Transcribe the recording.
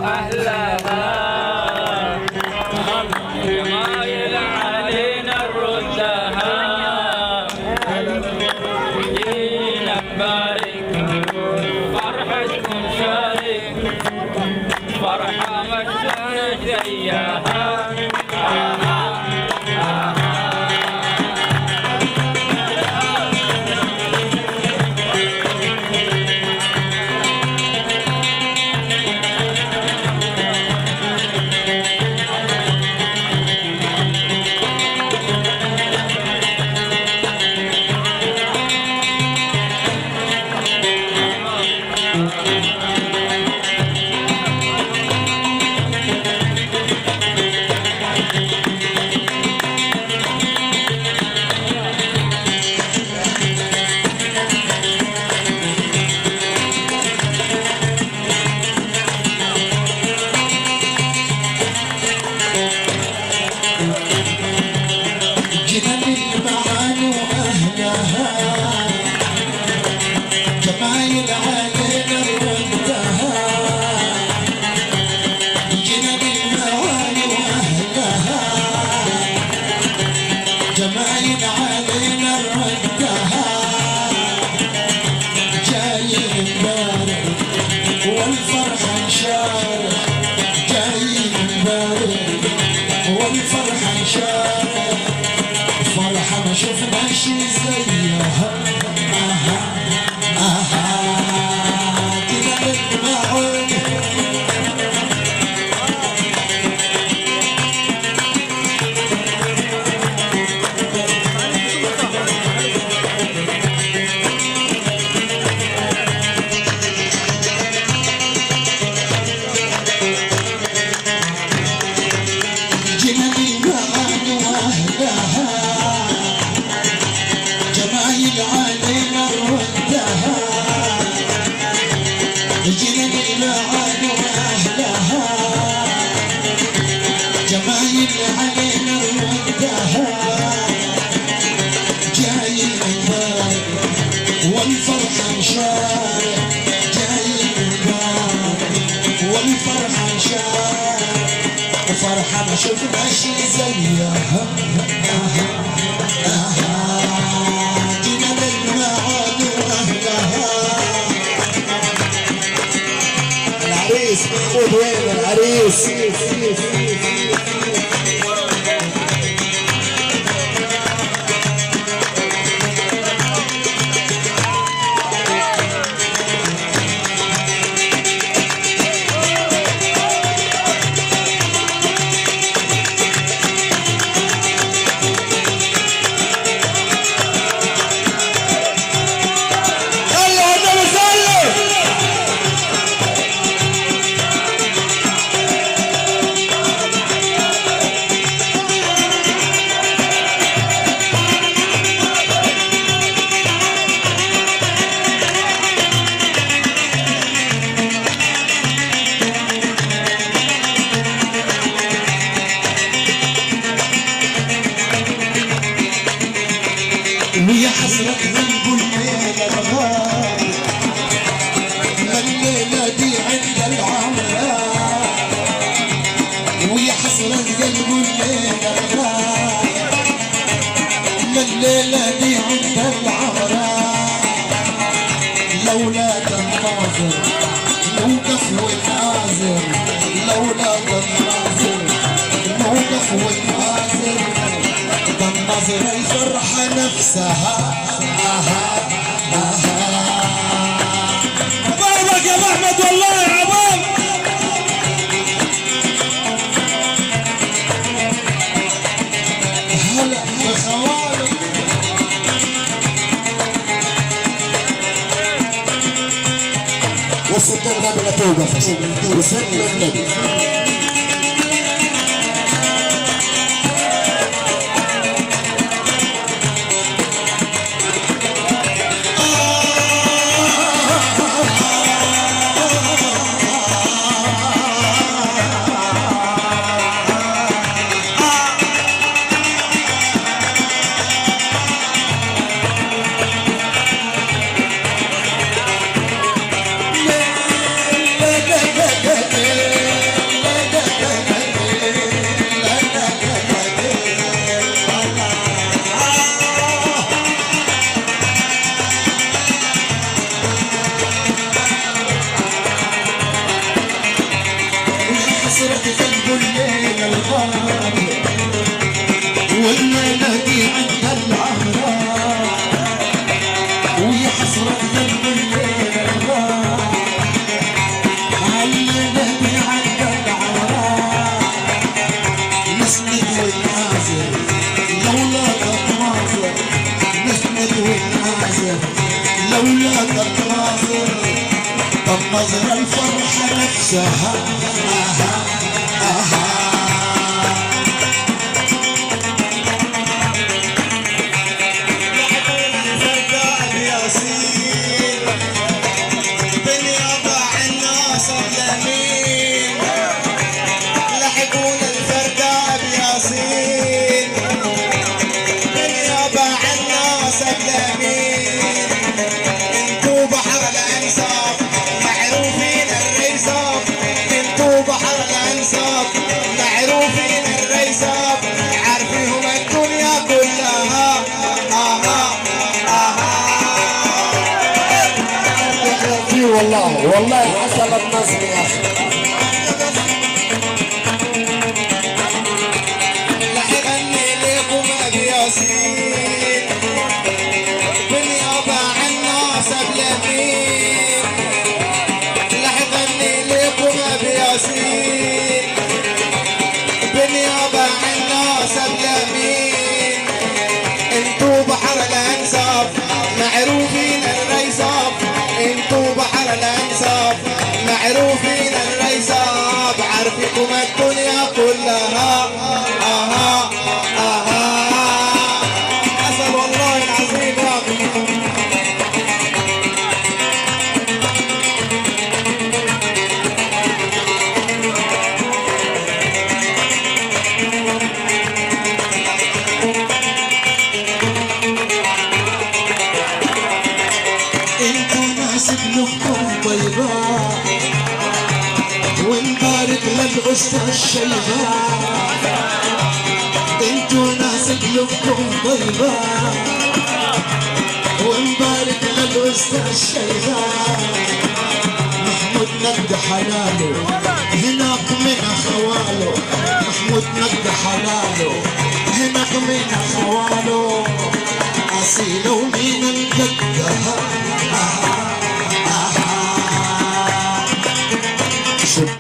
أهلها جمايل علينا نردها جينا نبارك فرحتكم شارك فرحة مشانا جياها فرحة ما شفنا شي زيها جينا بالمعاد واهلها العريس محمود وين العريس ويا حسرة قلب الليلة الغالي ما الليلة دي عند العمران ويا حسرة قلب الليلة الغالي ما الليلة دي عند العمران لولا تناظر موقف ونازر لولا تناظر موقف ونازر النظرة الفرحة نفسها بارك يا ابو احمد والله يا عظام هلا بخوالك والصدور ما بلا توقف وسلم النبي حسرة قلب الليل الغالي والليلة دي عند العمران ويا حسرة قلب الليل الغالي الليلة دي عند العمران نسند وننازل لولا تناظر نسند وننازل لولا تناظر النظرة الفرحة نفسها الفرداء بياسين باليابا عنا صدلمين لحقونا الفرداء بياسين باليابا عنا صدلمين انتو بحر الانساب معروفين الريساب انتو بحر الانساب معروفين الريساب عارفيهم الدنيا كلها في والله حسب النظر يا اخي لحغني لكم ابي ياسين باليابا عنا سبلمين لحغني لكم ابي ياسين باليابا عنا سبلمين انتو بحر الانساب معروفين الريساب انتو بحر الانساب معروفين الريساب عارفكم الدنيا كلها اسال والله العظيم يا اخي انتو ناس قلوبكم طيبة ونبارك للأسرة الشيباء انتو ناس قلوبكم طيبة ونبارك للأسرة الشيباء محمود نقد حلاله هناك من أخواله محمود نقد حلاله هناك من أخواله أصيل ومين القدها